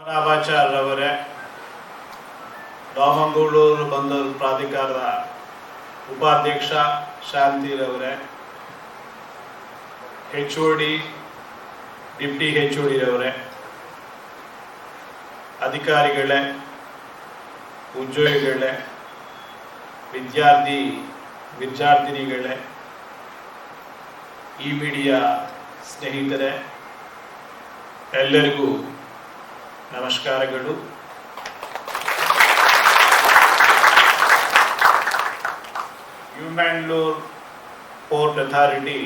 ರಾಮಾಚಾರ್ಯವರೇ, ರಾಮಂಗಳೂರು ಬಂದರು ಪ್ರಾಧಿಕಾರದ ಉಪಾಧ್ಯಕ್ಷ ಶಾಂತಿರವರೇ, HOD, ಡಿಪ್ಟಿ HOD ರವರೇ, ಅಧಿಕಾರಿಗಳೇ, ಉದ್ಯೋಗಿಗಳೇ, ವಿದ್ಯಾರ್ಥಿನಿಗಳೇ, ಈ ಮೀಡಿಯಾ ಸ್ನೇಹಿತರೆ, ಎಲ್ಲರಿಗೂ ನಮಸ್ಕಾರಗಳು. Mangalore port authority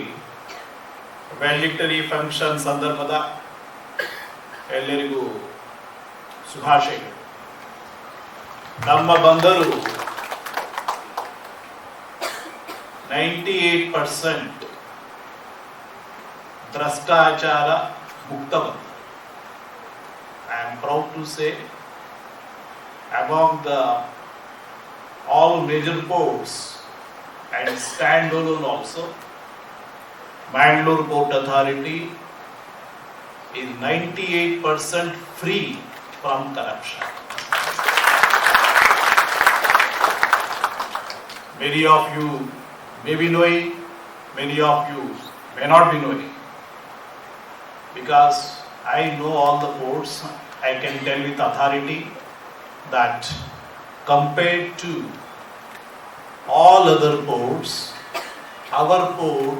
valedictory function ಸಂದರ್ಭದ ಎಲ್ಲರಿಗೂ ಶುಭಾಶಯಗಳು. ನಮ್ಮ ಬಂದರು 98% ಭ್ರಷ್ಟಾಚಾರ ಮುಕ್ತ ಬಂದರು. I am proud to say, among the all major ports and standalone also, Mangalore Port Authority is 98% free from corruption. Many of you may be knowing, many of you may not be knowing. Because I know all the ports, I can tell with authority that compared to all other ports, our port,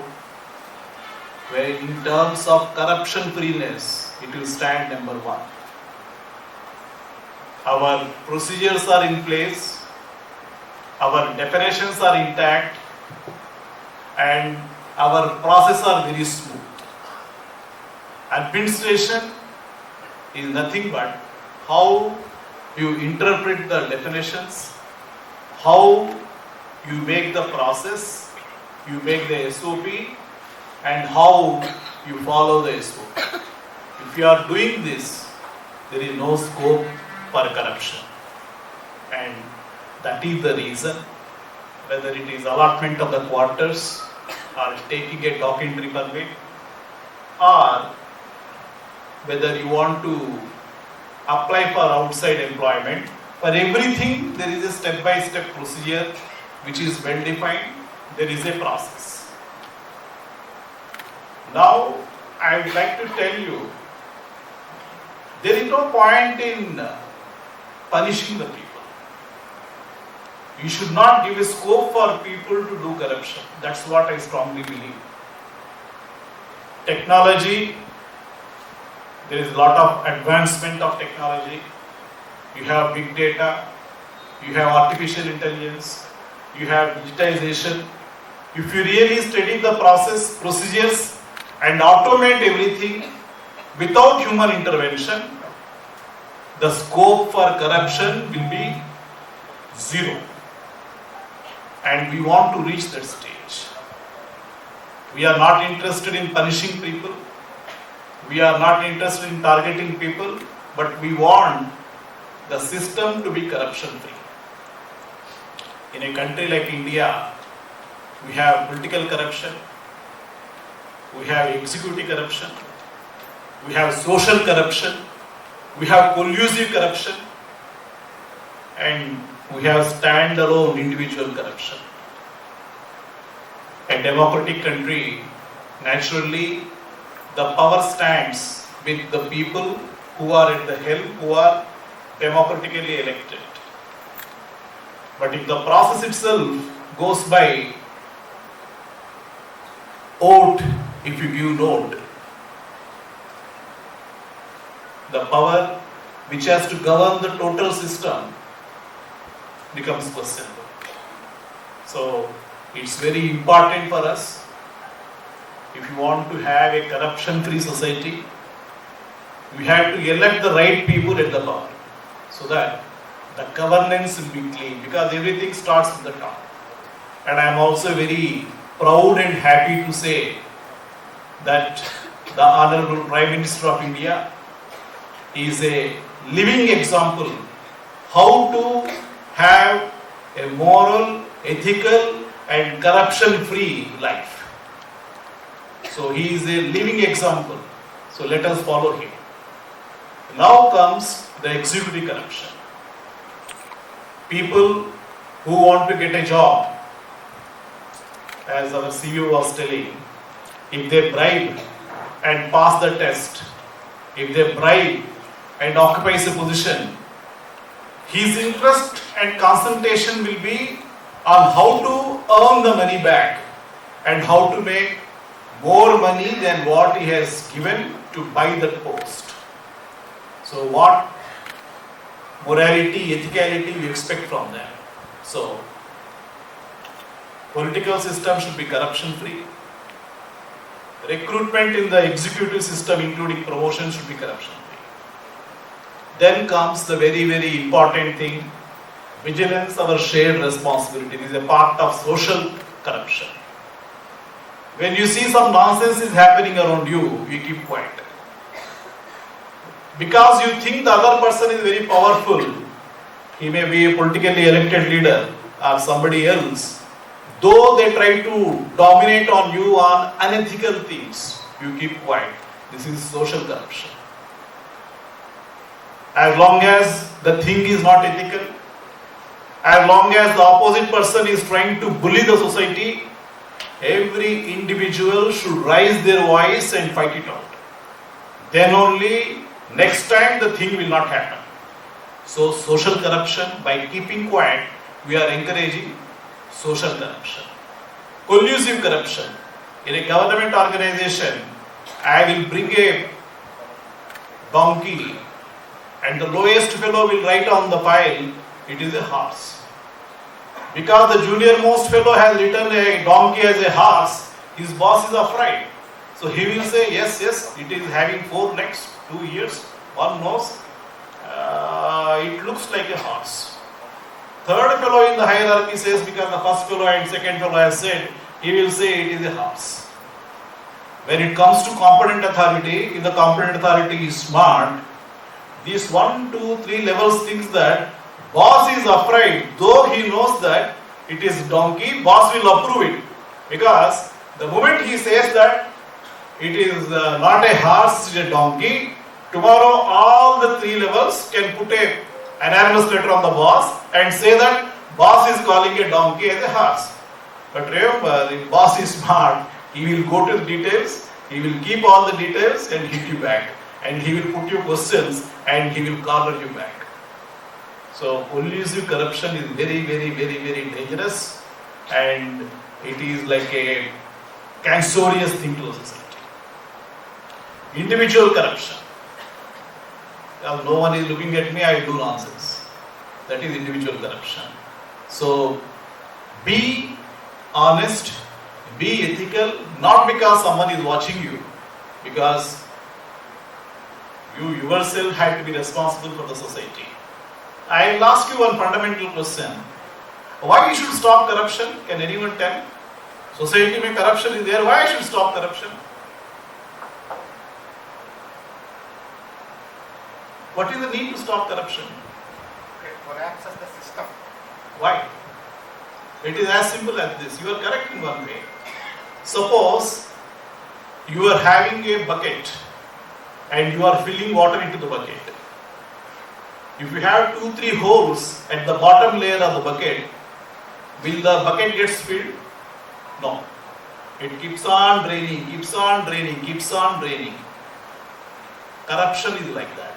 where in terms of corruption freeness, it will stand number 1. Our procedures are in place, our definitions are intact, and our process are very smooth. Administration is nothing but how you interpret the definitions, how you make the process, you make the SOP, and how you follow the SOP. If you are doing this, there is no scope for corruption. And that is the reason, whether it is allotment of the quarters, or taking a dock entry permit, or whether you want to apply for outside employment, for everything there is a step-by-step procedure which is well defined, there is a process. Now, I would like to tell you, there is no point in punishing the people. You should not give a scope for people to do corruption. That's what I strongly believe. Technology, there is a lot of advancement of technology. You have big data, you have artificial intelligence, you have digitisation. If you really study the process, procedures, and automate everything without human intervention, the scope for corruption will be 0. And we want to reach that stage. We are not interested in punishing people. We are not interested in targeting people, but we want the system to be corruption free. In a country like India, we have political corruption, we have executive corruption, we have social corruption, we have collusive corruption, and we have stand-alone individual corruption. A democratic country, naturally, the power stands with the people who are at the helm, who are democratically elected. But if the process itself goes by vote, if you give note, the power which has to govern the total system becomes questionable. So it's very important for us, if you want to have a corruption-free society, we have to elect the right people at the power, so that the governance will be clean, because everything starts at the top. And I am also very proud and happy to say that the Honorable Prime Minister of India is a living example how to have a moral, ethical, and corruption-free life. So he is a living example. So let us follow him. Now comes the executive corruption. People who want to get a job, as our CEO was telling, if they bribe and pass the test, if they bribe and occupies a position, his interest and concentration will be on how to earn the money back and how to make more money than what he has given to buy that post. So what morality, ethicality we expect from them? So political system should be corruption free. Recruitment in the executive system, including promotion, should be corruption free. Then comes the very, very important thing, vigilance, our shared responsibility. This is a part of social corruption. When you see some nonsense is happening around you, you keep quiet. Because you think the other person is very powerful. He may be a politically elected leader or somebody else. Though they try to dominate on you on unethical things, you keep quiet. This is social corruption. As long as the thing is not ethical, as long as the opposite person is trying to bully the society, every individual should raise their voice and fight it out. Then only next time the thing will not happen. So social corruption, by keeping quiet, we are encouraging social corruption. Collusive corruption. In a government organization, I will bring a donkey and the lowest fellow will write on the file, it is a horse. Because the junior most fellow has written a donkey as a horse, his boss is afraid. So he will say, yes, it is having 4 legs, 2 ears, 1 nose, it looks like a horse. Third fellow in the hierarchy says, because the first fellow and second fellow has said, he will say it is a horse. When it comes to competent authority, if the competent authority is smart, these 1, 2, 3 levels thinks that boss is afraid, though he knows that it is donkey, boss will approve it. Because the moment he says that it is not a horse, it is a donkey, tomorrow all the 3 levels can put a anonymous letter on the boss and say that boss is calling a donkey as a horse. But remember, if boss is smart, he will go to the details, he will keep all the details and hit you back. And he will put you questions and he will corner you back. So collusive corruption is very, very, very, very dangerous, and it is like a cancerous thing to the society. Individual corruption. Well, no one is looking at me, I do nonsense. That is individual corruption. So be honest, be ethical, not because someone is watching you, because you yourself have to be responsible for the society. I will ask you one fundamental question. Why we should stop corruption? Can anyone tell? Society mein corruption is there. Why I should stop corruption? What is the need to stop corruption? It collapses the system. Why? It is as simple as this. You are correct in one way. Suppose you are having a bucket and you are filling water into the bucket. If you have 2, 3 holes at the bottom layer of the bucket, will the bucket get filled? No. It keeps on draining, keeps on draining, keeps on draining. Corruption is like that.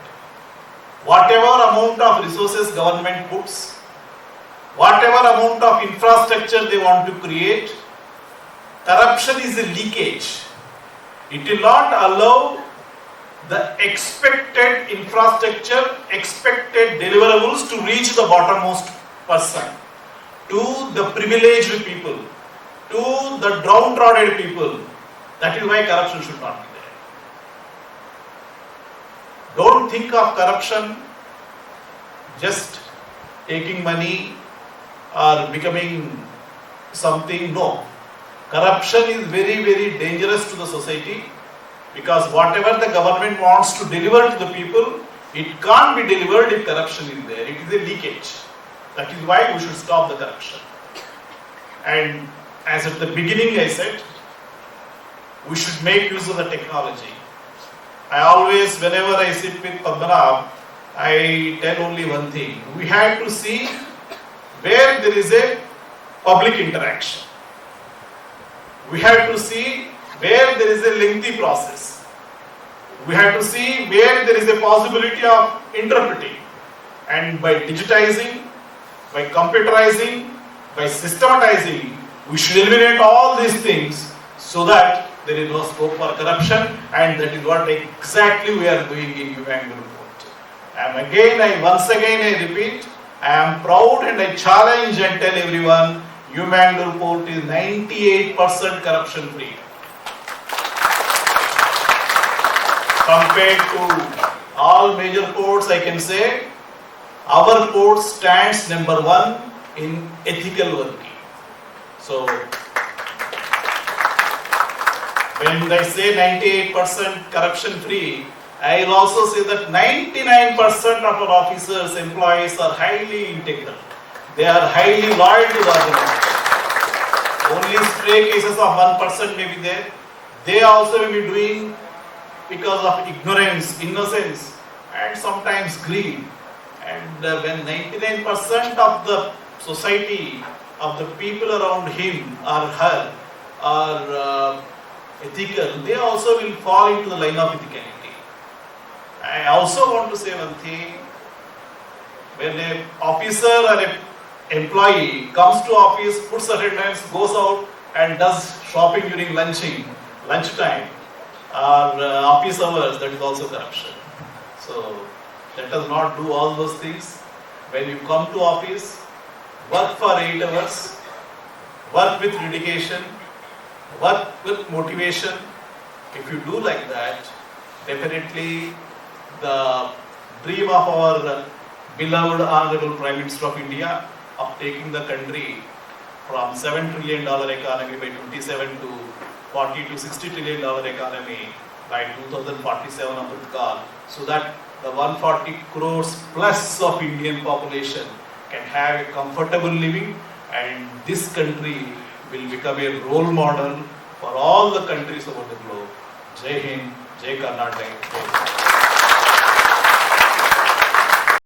Whatever amount of resources government puts, whatever amount of infrastructure they want to create, corruption is a leakage. It will not allow the expected infrastructure, expected deliverables to reach the bottommost person, to the privileged people, to the downtrodden people. That is why corruption should not be there. Don't think of corruption just taking money or becoming something. No. Corruption is very, very dangerous to the society, because whatever the government wants to deliver to the people, it can't be delivered if corruption is there. It is a leakage. That is why we should stop the corruption. And as at the beginning I said, we should make use of the technology. I always, whenever I sit with Padmanabh, I tell only one thing. We have to see where there is a public interaction. We have to see where there is a lengthy process. We have to see where there is a possibility of interpreting. And by digitizing, by computerizing, by systematizing, we should eliminate all these things so that there is no scope for corruption, and that is what exactly we are doing in Humanity Report. And once again I repeat, I am proud and I challenge and tell everyone, Humanity Report is 98% corruption free. Compared to all major courts, I can say, our court stands number 1 in ethical working. So, when I say 98% corruption free, I will also say that 99% of our officers, employees are highly integral. They are highly loyal to the organization. Only stray cases of 1% may be there. They also will be doing because of ignorance, innocence, and sometimes greed. And when 99% of the society, of the people around him or her are ethical, they also will fall into the line of ethicality. I also want to say one thing. When an officer or an employee comes to office, puts attendance, goes out and does shopping during lunchtime, or office hours, that is also corruption. So let us not do all those things. When you come to office, work for 8 hours, work with dedication, work with motivation. If you do like that, definitely the dream of our beloved Honorable Prime Minister of India of taking the country from $7 trillion economy by 27 to $40 to $60 trillion economy by 2047 Amritkal, so that the 140 crores plus of Indian population can have a comfortable living, and this country will become a role model for all the countries over the globe. Jai Hind, Jai Karnataka.